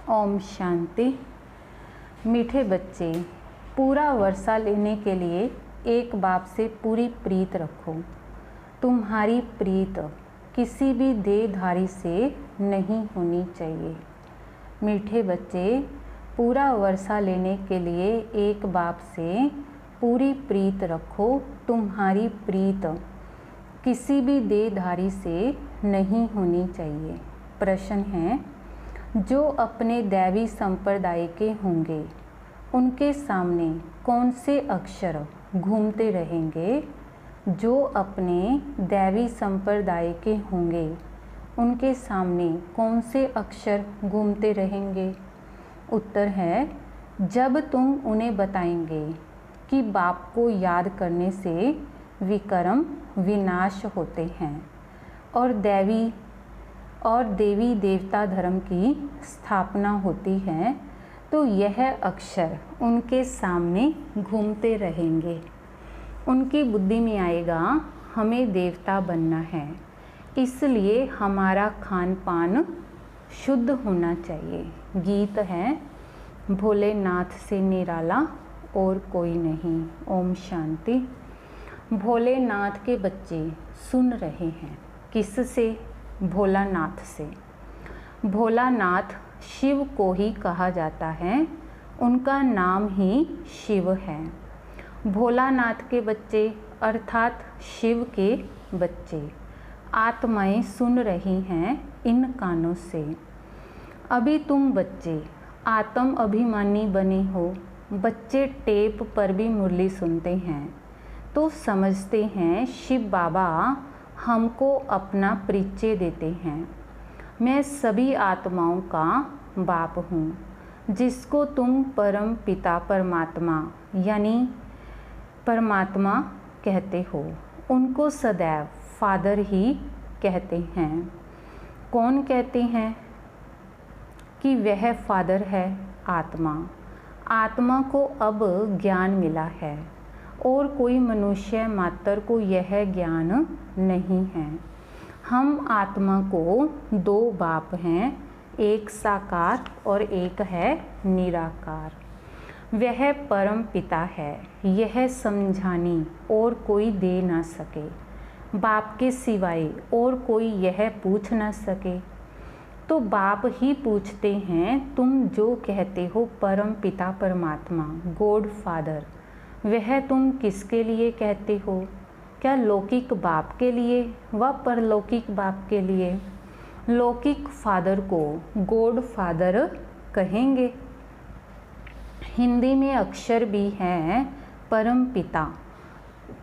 ओम शांति। मीठे बच्चे, पूरा वर्षा लेने के लिए एक बाप से पूरी प्रीत रखो। तुम्हारी प्रीत किसी भी देहधारी से नहीं होनी चाहिए। मीठे बच्चे, पूरा वर्षा लेने के लिए एक बाप से पूरी प्रीत रखो। तुम्हारी प्रीत किसी भी देहधारी से नहीं होनी चाहिए। प्रश्न है, जो अपने दैवी संप्रदाय के होंगे उनके सामने कौन से अक्षर घूमते रहेंगे? जो अपने दैवी संप्रदाय के होंगे उनके सामने कौन से अक्षर घूमते रहेंगे? उत्तर है, जब तुम उन्हें बताएंगे कि बाप को याद करने से विकर्म विनाश होते हैं और देवी देवता धर्म की स्थापना होती है, तो यह अक्षर उनके सामने घूमते रहेंगे। उनकी बुद्धि में आएगा, हमें देवता बनना है, इसलिए हमारा खान पान शुद्ध होना चाहिए। गीत है, भोलेनाथ से निराला और कोई नहीं। ओम शांति। भोलेनाथ के बच्चे सुन रहे हैं। किससे? भोलानाथ से। भोलानाथ शिव को ही कहा जाता है, उनका नाम ही शिव है। भोलानाथ के बच्चे अर्थात शिव के बच्चे आत्माएं सुन रही हैं इन कानों से। अभी तुम बच्चे आत्म अभिमानी बने हो। बच्चे टेप पर भी मुरली सुनते हैं तो समझते हैं शिव बाबा हमको अपना परिचय देते हैं। मैं सभी आत्माओं का बाप हूँ, जिसको तुम परम पिता परमात्मा यानी परमात्मा कहते हो, उनको सदैव फादर ही कहते हैं। कौन कहते हैं कि वह फादर है? आत्मा। आत्मा को अब ज्ञान मिला है और कोई मनुष्य मात्र को यह ज्ञान नहीं है। हम आत्मा को दो बाप हैं, एक साकार और एक है निराकार। वह परम पिता है, यह समझानी और कोई दे ना सके। बाप के सिवाय और कोई यह पूछ ना सके। तो बाप ही पूछते हैं, तुम जो कहते हो परम पिता परमात्मा गॉड फादर, वह तुम किसके लिए कहते हो? क्या लौकिक बाप के लिए व परलौकिक बाप के लिए? लौकिक फादर को गॉड फादर कहेंगे। हिंदी में अक्षर भी है परम पिता,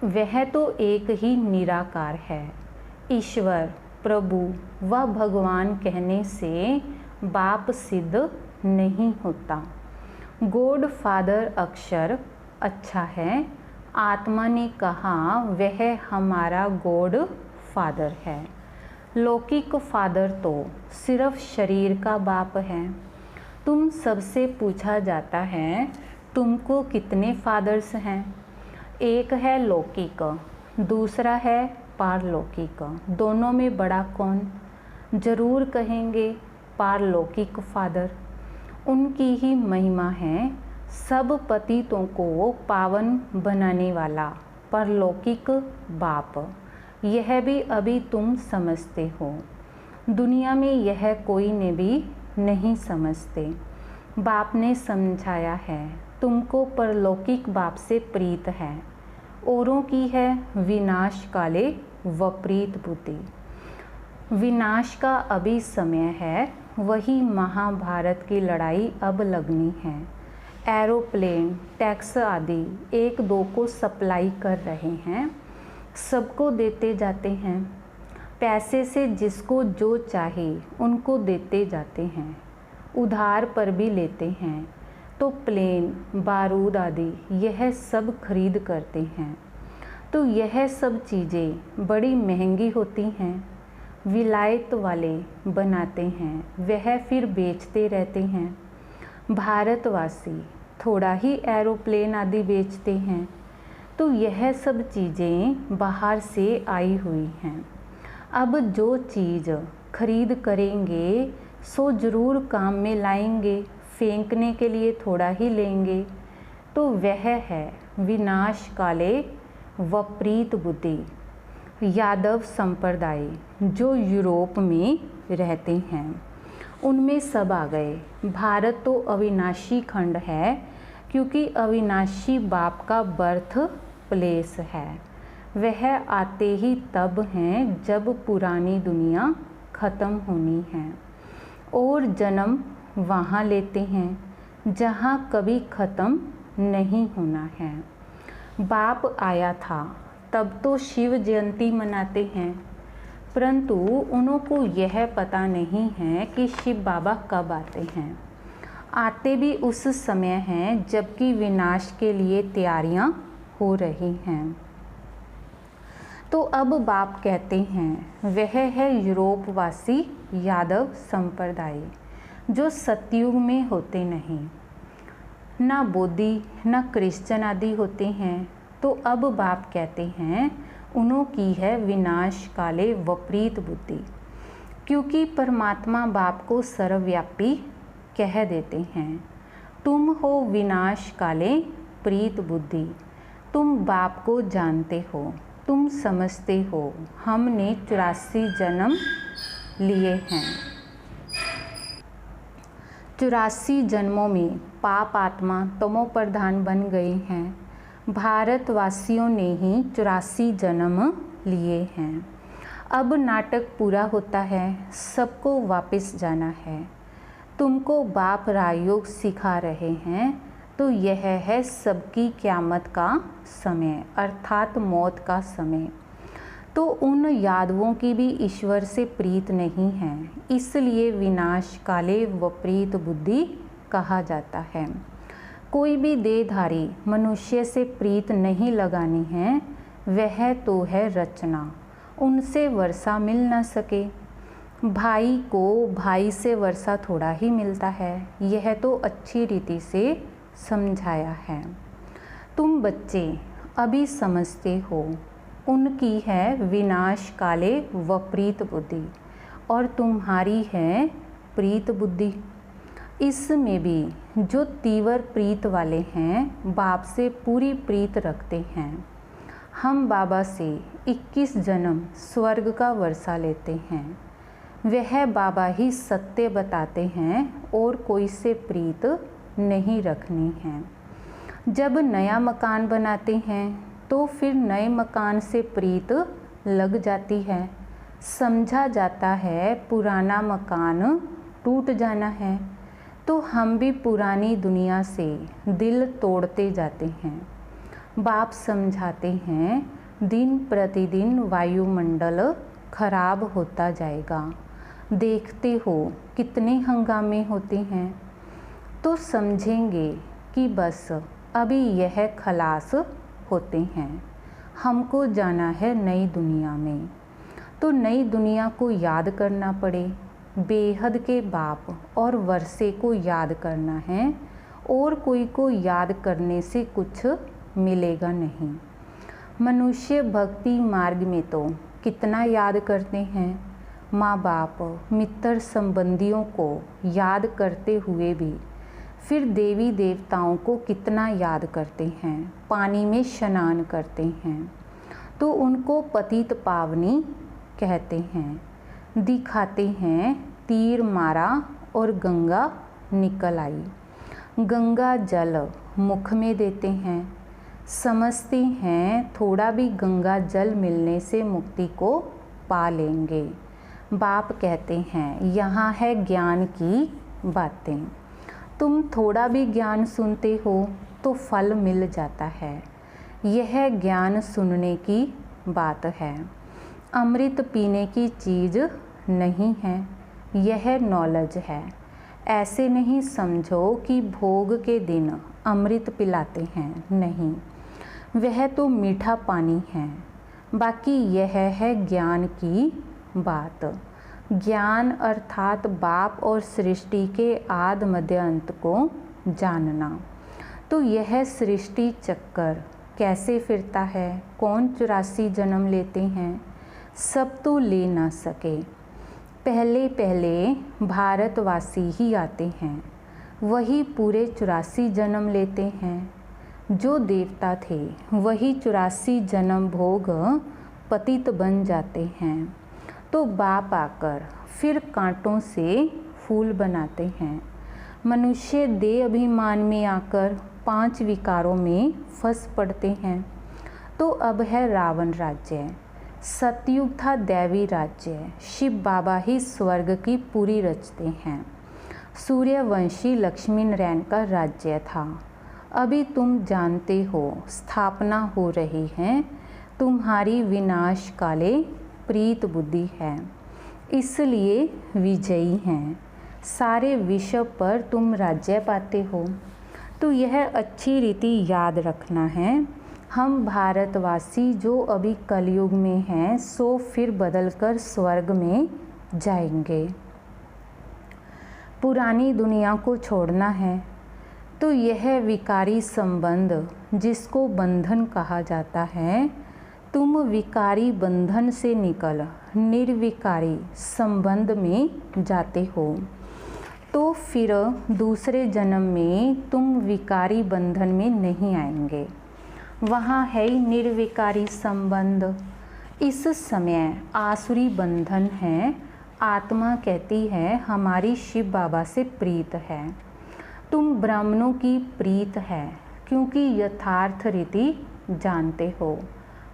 वह तो एक ही निराकार है। ईश्वर, प्रभु व भगवान कहने से बाप सिद्ध नहीं होता। गॉड फादर अक्षर अच्छा है। आत्मा ने कहा वह हमारा गॉड फादर है। लौकिक फादर तो सिर्फ शरीर का बाप है। तुम सबसे पूछा जाता है, तुमको कितने फादर्स हैं? एक है लौकिक, दूसरा है पारलौकिक। दोनों में बड़ा कौन? जरूर कहेंगे पारलौकिक फादर। उनकी ही महिमा है सब पतितों को पावन बनाने वाला परलौकिक बाप। यह भी अभी तुम समझते हो, दुनिया में यह कोई ने भी नहीं समझते। बाप ने समझाया है, तुमको परलौकिक बाप से प्रीत है, औरों की है विनाश काले विपरीत बुद्धि। विनाश का अभी समय है, वही महाभारत की लड़ाई अब लगनी है। एरोप्लेन, टैक्स आदि एक दो को सप्लाई कर रहे हैं, सबको देते जाते हैं। पैसे से जिसको जो चाहे उनको देते जाते हैं, उधार पर भी लेते हैं। तो प्लेन, बारूद आदि यह सब खरीद करते हैं। तो यह सब चीज़ें बड़ी महंगी होती हैं। विलायत वाले बनाते हैं, वह फिर बेचते रहते हैं। भारतवासी थोड़ा ही एरोप्लेन आदि बेचते हैं। तो यह सब चीज़ें बाहर से आई हुई हैं। अब जो चीज़ खरीद करेंगे सो जरूर काम में लाएंगे, फेंकने के लिए थोड़ा ही लेंगे। तो वह है विनाश काले विपरीत बुद्धि यादव संप्रदाय जो यूरोप में रहते हैं, उनमें सब आ गए। भारत तो अविनाशी खंड है, क्योंकि अविनाशी बाप का बर्थ प्लेस है। वह आते ही तब हैं जब पुरानी दुनिया ख़त्म होनी है, और जन्म वहाँ लेते हैं जहाँ कभी ख़त्म नहीं होना है। बाप आया था तब तो शिव जयंती मनाते हैं, परंतु उनको यह पता नहीं है कि शिव बाबा कब आते हैं। आते भी उस समय हैं जबकि विनाश के लिए तैयारियां हो रही हैं। तो अब बाप कहते हैं वह है यूरोपवासी यादव संप्रदाय जो सतयुग में होते नहीं, ना बोधी ना क्रिश्चियन आदि होते हैं। तो अब बाप कहते हैं उन्हों की है विनाश काले विपरीत बुद्धि, क्योंकि परमात्मा बाप को सर्वव्यापी कह देते हैं। तुम हो विनाश काले प्रीत बुद्धि, तुम बाप को जानते हो, तुम समझते हो हमने 84 जन्म लिए हैं। 84 जन्मों में पाप आत्मा तमो प्रधान बन गए हैं। भारतवासियों ने ही 84 जन्म लिए हैं। अब नाटक पूरा होता है, सबको वापस जाना है। तुमको बाप राजयोग सिखा रहे हैं, तो यह है सबकी क़यामत का समय अर्थात मौत का समय। तो उन यादवों की भी ईश्वर से प्रीत नहीं है, इसलिए विनाश काले विपरीत बुद्धि कहा जाता है। कोई भी देहधारी मनुष्य से प्रीत नहीं लगानी है, वह तो है रचना, उनसे वर्षा मिल न सके। भाई को भाई से वर्षा थोड़ा ही मिलता है, यह तो अच्छी रीति से समझाया है। तुम बच्चे अभी समझते हो, उनकी है विनाश काले विपरीत बुद्धि और तुम्हारी है प्रीत बुद्धि। इसमें भी जो तीव्र प्रीत वाले हैं बाप से पूरी प्रीत रखते हैं। हम बाबा से 21 जन्म स्वर्ग का वर्षा लेते हैं। वह बाबा ही सत्य बताते हैं और कोई से प्रीत नहीं रखनी है। जब नया मकान बनाते हैं तो फिर नए मकान से प्रीत लग जाती है। समझा जाता है पुराना मकान टूट जाना है, तो हम भी पुरानी दुनिया से दिल तोड़ते जाते हैं। बाप समझाते हैं दिन प्रतिदिन वायुमंडल खराब होता जाएगा। देखते हो कितने हंगामे होते हैं, तो समझेंगे कि बस अभी यह खलास होते हैं। हमको जाना है नई दुनिया में, तो नई दुनिया को याद करना पड़े। बेहद के बाप और वर्षे को याद करना है, और कोई को याद करने से कुछ मिलेगा नहीं। मनुष्य भक्ति मार्ग में तो कितना याद करते हैं, माँ बाप मित्र संबंधियों को याद करते हुए भी फिर देवी देवताओं को कितना याद करते हैं, पानी में स्नान करते हैं, तो उनको पतित पावनी कहते हैं। दिखाते हैं तीर मारा और गंगा निकल आई। गंगा जल मुख में देते हैं, समझते हैं थोड़ा भी गंगा जल मिलने से मुक्ति को पा लेंगे। बाप कहते हैं यहाँ है ज्ञान की बातें। तुम थोड़ा भी ज्ञान सुनते हो तो फल मिल जाता है। यह ज्ञान सुनने की बात है, अमृत पीने की चीज़ नहीं है, यह नॉलेज है। ऐसे नहीं समझो कि भोग के दिन अमृत पिलाते हैं, नहीं, वह तो मीठा पानी है। बाकी यह है ज्ञान की बात। ज्ञान अर्थात बाप और सृष्टि के आदि मध्य अंत को जानना। तो यह सृष्टि चक्कर कैसे फिरता है, कौन 84 जन्म लेते हैं, सब तो ले ना सके। पहले पहले भारतवासी ही आते हैं, वही पूरे 84 जन्म लेते हैं। जो देवता थे वही 84 जन्म भोग पतित बन जाते हैं। तो बाप आकर फिर कांटों से फूल बनाते हैं। मनुष्य देह अभिमान में आकर 5 विकारों में फंस पड़ते हैं। तो अब है रावण राज्य। सतयुग था दैवी राज्य, शिव बाबा ही स्वर्ग की पूरी रचते हैं। सूर्यवंशी लक्ष्मी नारायण का राज्य था। अभी तुम जानते हो स्थापना हो रही है। तुम्हारी विनाश काले प्रीत बुद्धि है, इसलिए विजयी हैं। सारे विश्व पर तुम राज्य पाते हो। तो यह अच्छी रीति याद रखना है। हम भारतवासी जो अभी कलयुग में हैं, सो फिर बदलकर स्वर्ग में जाएंगे। पुरानी दुनिया को छोड़ना है। तो यह विकारी संबंध जिसको बंधन कहा जाता है, तुम विकारी बंधन से निकल निर्विकारी संबंध में जाते हो। तो फिर दूसरे जन्म में तुम विकारी बंधन में नहीं आएंगे। वहाँ है निर्विकारी संबंध। इस समय आसुरी बंधन है। आत्मा कहती है हमारी शिव बाबा से प्रीत है। तुम ब्राह्मणों की प्रीत है, क्योंकि यथार्थ रीति जानते हो।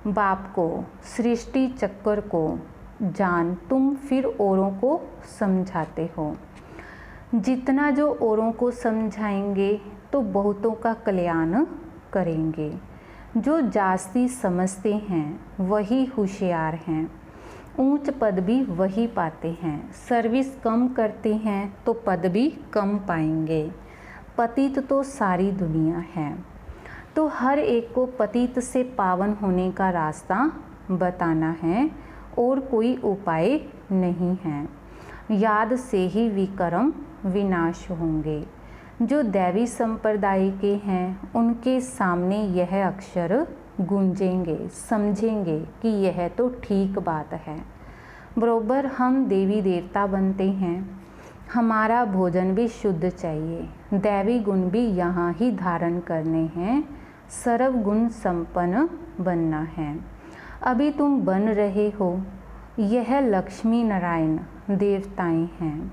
बाप को, सृष्टि चक्र को जान तुम फिर औरों को समझाते हो। जितना जो औरों को समझाएंगे तो बहुतों का कल्याण करेंगे। जो जास्ती समझते हैं वही होशियार हैं। ऊंच पद भी वही पाते हैं। सर्विस कम करते हैं तो पद भी कम पाएंगे। पतित तो सारी दुनिया है। तो हर एक को पतित से पावन होने का रास्ता बताना है और कोई उपाय नहीं है। याद से ही विकर्म विनाश होंगे। जो दैवी संप्रदाय के हैं उनके सामने यह अक्षर गूंजेंगे, समझेंगे कि यह तो ठीक बात है। बरोबर हम देवी देवता बनते हैं। हमारा भोजन भी शुद्ध चाहिए। दैवी गुण भी यहाँ ही धारण करने हैं। सर्व गुण संपन्न बनना है। अभी तुम बन रहे हो। यह लक्ष्मी नारायण देवताएं हैं।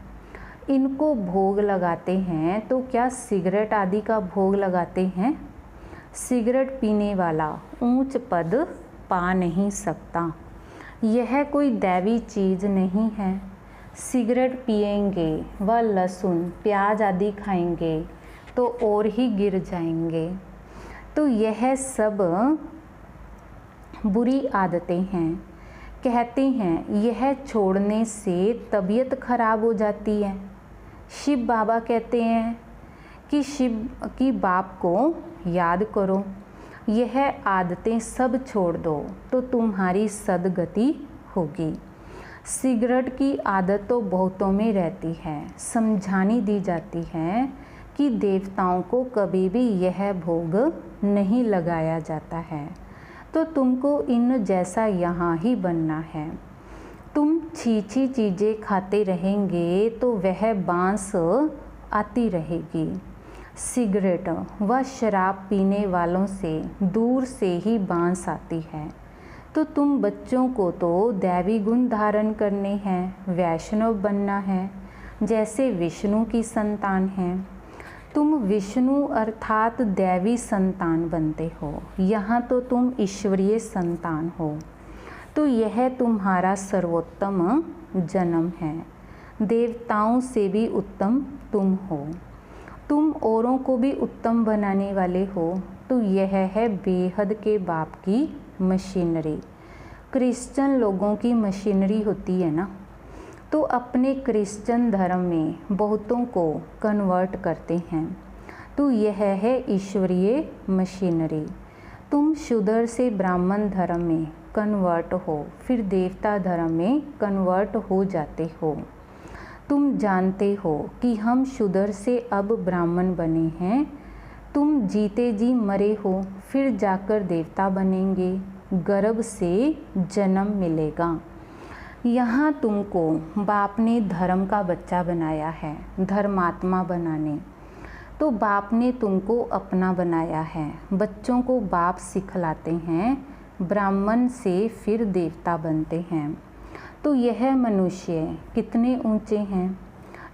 इनको भोग लगाते हैं तो क्या सिगरेट आदि का भोग लगाते हैं? सिगरेट पीने वाला ऊंच पद पा नहीं सकता। यह कोई दैवी चीज़ नहीं है। सिगरेट पिएंगे व लहसुन प्याज आदि खाएंगे तो और ही गिर जाएंगे। तो यह सब बुरी आदतें हैं। कहते हैं यह छोड़ने से तबीयत खराब हो जाती है। शिव बाबा कहते हैं कि शिव की बाप को याद करो। यह आदतें सब छोड़ दो तो तुम्हारी सदगति होगी। सिगरेट की आदत तो बहुतों में रहती है। समझानी दी जाती है कि देवताओं को कभी भी यह भोग नहीं लगाया जाता है। तो तुमको इन जैसा यहाँ ही बनना है। तुम छीछी चीज़ें खाते रहेंगे तो वह बांस आती रहेगी। सिगरेट व शराब पीने वालों से दूर से ही बांस आती है। तो तुम बच्चों को तो दैवी गुण धारण करने हैं, वैष्णव बनना है, जैसे विष्णु की संतान हैं। तुम विष्णु अर्थात दैवी संतान बनते हो। यहाँ तो तुम ईश्वरीय संतान हो। तो यह तुम्हारा सर्वोत्तम जन्म है। देवताओं से भी उत्तम तुम हो। तुम औरों को भी उत्तम बनाने वाले हो। तो यह है बेहद के बाप की मशीनरी। क्रिश्चियन लोगों की मशीनरी होती है ना, तो अपने क्रिश्चियन धर्म में बहुतों को कन्वर्ट करते हैं। तो यह है ईश्वरीय मशीनरी। तुम शूद्र से ब्राह्मण धर्म में कन्वर्ट हो, फिर देवता धर्म में कन्वर्ट हो जाते हो। तुम जानते हो कि हम शूद्र से अब ब्राह्मण बने हैं। तुम जीते जी मरे हो, फिर जाकर देवता बनेंगे। गर्भ से जन्म मिलेगा। यहाँ तुमको बाप ने धर्म का बच्चा बनाया है, धर्मात्मा बनाने। तो बाप ने तुमको अपना बनाया है। बच्चों को बाप सिखलाते हैं, ब्राह्मण से फिर देवता बनते हैं। तो यह मनुष्य कितने ऊंचे हैं,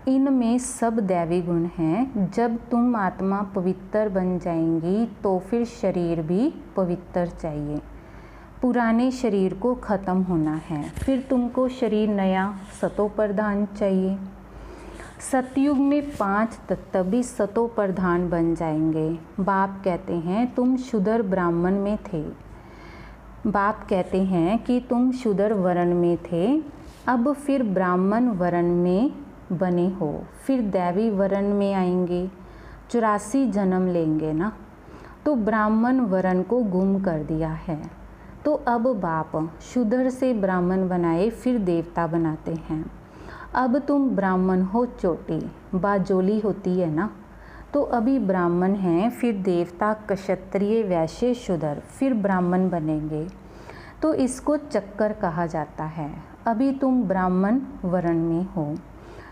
इनमें सब दैवी गुण हैं। जब तुम आत्मा पवित्र बन जाएंगी तो फिर शरीर भी पवित्र चाहिए। पुराने शरीर को ख़त्म होना है, फिर तुमको शरीर नया सतो प्रधान चाहिए। सतयुग में 5 तत्व भी सतो प्रधान बन जाएंगे। बाप कहते हैं तुम शूद्र ब्राह्मण में थे, बाप कहते हैं कि तुम शूद्र वर्ण में थे, अब फिर ब्राह्मण वर्ण में बने हो, फिर दैवी वर्ण में आएंगे, 84 जन्म लेंगे ना। तो ब्राह्मण वर्ण को गुम कर दिया है। तो अब बाप शूद्र से ब्राह्मण बनाए, फिर देवता बनाते हैं। अब तुम ब्राह्मण हो, चोटी बाजोली होती है ना, तो अभी ब्राह्मण हैं, फिर देवता, क्षत्रिय, वैश्य, शूद्र, फिर ब्राह्मण बनेंगे। तो इसको चक्कर कहा जाता है। अभी तुम ब्राह्मण वर्ण में हो,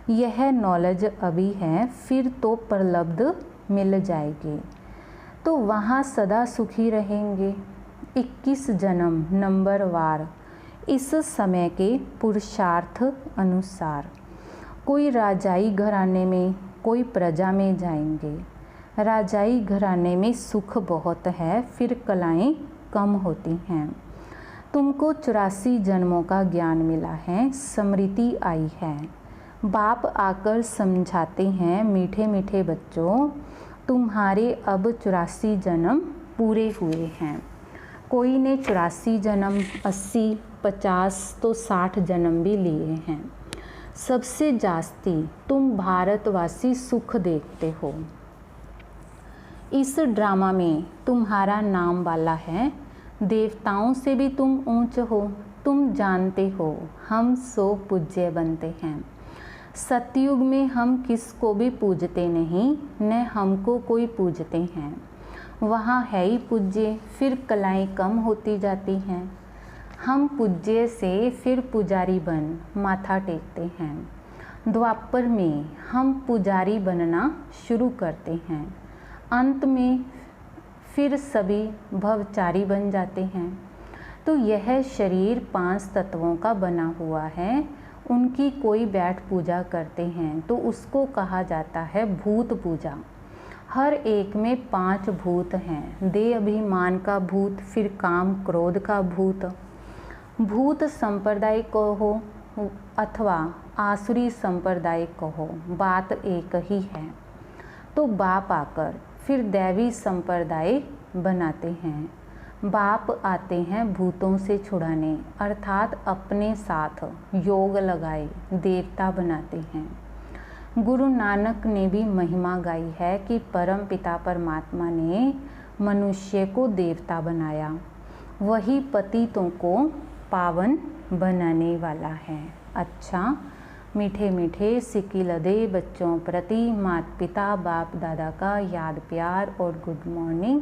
यह नॉलेज अभी है, फिर तो प्रलब्ध मिल जाएगी, तो वहाँ सदा सुखी रहेंगे। 21 जन्म नंबरवार इस समय के पुरुषार्थ अनुसार, कोई राजाई घराने में, कोई प्रजा में जाएंगे। राजाई घराने में सुख बहुत है, फिर कलाएं कम होती हैं। तुमको 84 जन्मों का ज्ञान मिला है, स्मृति आई है। बाप आकर समझाते हैं, मीठे मीठे बच्चों, तुम्हारे अब 84 जन्म पूरे हुए हैं। कोई ने 84 जन्म, 80, 50 तो 60 जन्म भी लिए हैं। सबसे जास्ती तुम भारतवासी सुख देखते हो। इस ड्रामा में तुम्हारा नाम वाला है, देवताओं से भी तुम ऊंच हो। तुम जानते हो हम सो पूज्य बनते हैं। सतयुग में हम किसको भी पूजते नहीं, न हमको कोई पूजते हैं। वहाँ है ही पूज्य, फिर कलाएं कम होती जाती हैं। हम पूज्य से फिर पुजारी बन माथा टेकते हैं। द्वापर में हम पुजारी बनना शुरू करते हैं। अंत में फिर सभी भवचारी बन जाते हैं। तो यह शरीर 5 तत्वों का बना हुआ है। उनकी कोई बैठ पूजा करते हैं तो उसको कहा जाता है भूत पूजा। हर एक में 5 भूत हैं। देह अभिमान का भूत, फिर काम क्रोध का भूत। भूत संप्रदाय कहो अथवा आसुरी संप्रदाय कहो, बात एक ही है। तो बाप आकर फिर दैवी संप्रदाय बनाते हैं। बाप आते हैं भूतों से छुड़ाने, अर्थात अपने साथ योग लगाए देवता बनाते हैं। गुरु नानक ने भी महिमा गाई है कि परम पिता परमात्मा ने मनुष्य को देवता बनाया, वही पतितों को पावन बनाने वाला है। अच्छा, मीठे मीठे सिकिलदे बच्चों प्रति माता पिता बाप दादा का याद प्यार और गुड मॉर्निंग।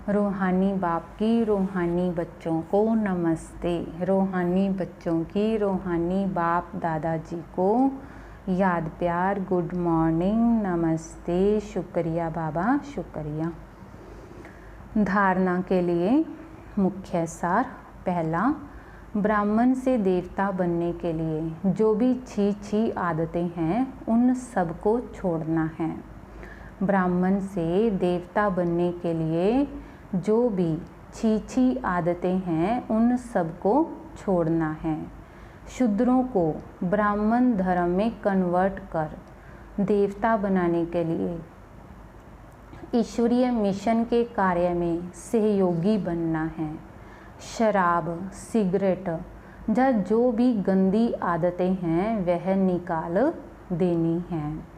रूहानी बाप की रूहानी बच्चों को नमस्ते। रूहानी बच्चों की रूहानी बाप दादाजी को याद प्यार, गुड मॉर्निंग, नमस्ते, शुक्रिया बाबा, शुक्रिया। धारणा के लिए मुख्य सार। पहला, ब्राह्मण से देवता बनने के लिए जो भी छी आदतें हैं उन सबको छोड़ना है। ब्राह्मण से देवता बनने के लिए जो भी छी आदतें हैं उन सबको छोड़ना है। शूद्रों को ब्राह्मण धर्म में कन्वर्ट कर देवता बनाने के लिए ईश्वरीय मिशन के कार्य में सहयोगी बनना है। शराब, सिगरेट या जो भी गंदी आदतें हैं वह निकाल देनी हैं।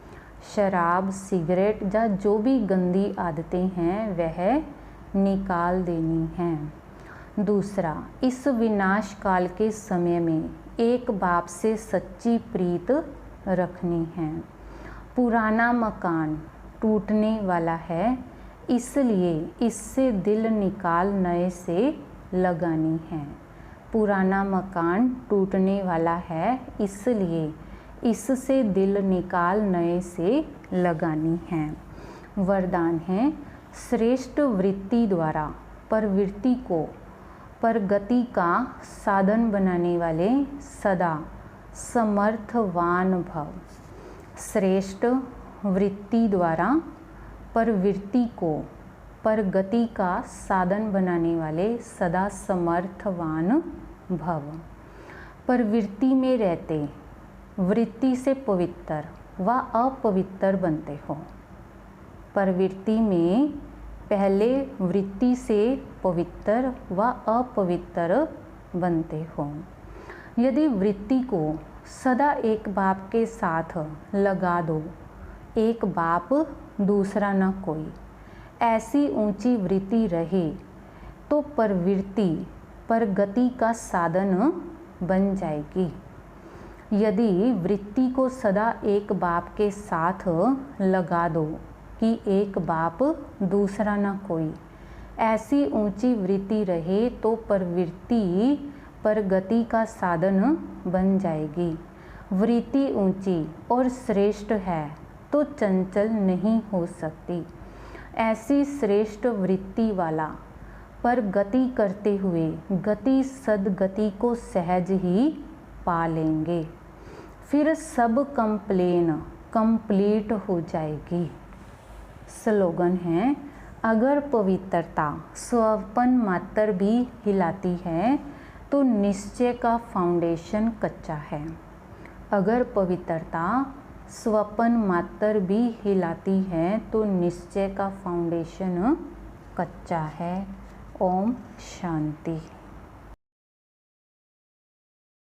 शराब, सिगरेट या जो भी गंदी आदतें हैं वह निकाल देनी हैं। दूसरा, इस विनाश काल के समय में एक बाप से सच्ची प्रीत रखनी है। पुराना मकान टूटने वाला है, इसलिए इससे दिल निकाल नए से लगानी है। पुराना मकान टूटने वाला है, इसलिए इससे दिल निकाल नए से लगानी है। वरदान है, श्रेष्ठ वृत्ति द्वारा प्रवृत्ति को प्रगति का साधन बनाने वाले सदा समर्थवान भव। श्रेष्ठ वृत्ति द्वारा प्रवृत्ति को प्रगति का साधन बनाने वाले सदा समर्थवान भव। प्रवृत्ति में रहते वृत्ति से पवित्र व अपवित्र बनते हो। प्रवृत्ति में पहले वृत्ति से पवित्र व अपवित्र बनते हो। यदि वृत्ति को सदा एक बाप के साथ लगा दो, एक बाप दूसरा न कोई, ऐसी ऊंची वृत्ति रहे तो प्रवृत्ति प्रगति का साधन बन जाएगी। यदि वृत्ति को सदा एक बाप के साथ लगा दो कि एक बाप दूसरा न कोई, ऐसी ऊंची वृत्ति रहे तो प्रवृत्ति प्रगति का साधन बन जाएगी। वृत्ति ऊंची और श्रेष्ठ है तो चंचल नहीं हो सकती। ऐसी श्रेष्ठ वृत्ति वाला पर गति करते हुए गति सदगति को सहज ही पा लेंगे। फिर सब कंप्लेन कंप्लीट हो जाएगी। स्लोगन है, अगर पवित्रता स्वपन मात्र भी हिलाती है तो निश्चय का फाउंडेशन कच्चा है। अगर पवित्रता स्वपन मात्र भी हिलाती है तो निश्चय का फाउंडेशन कच्चा है। ओम शांति।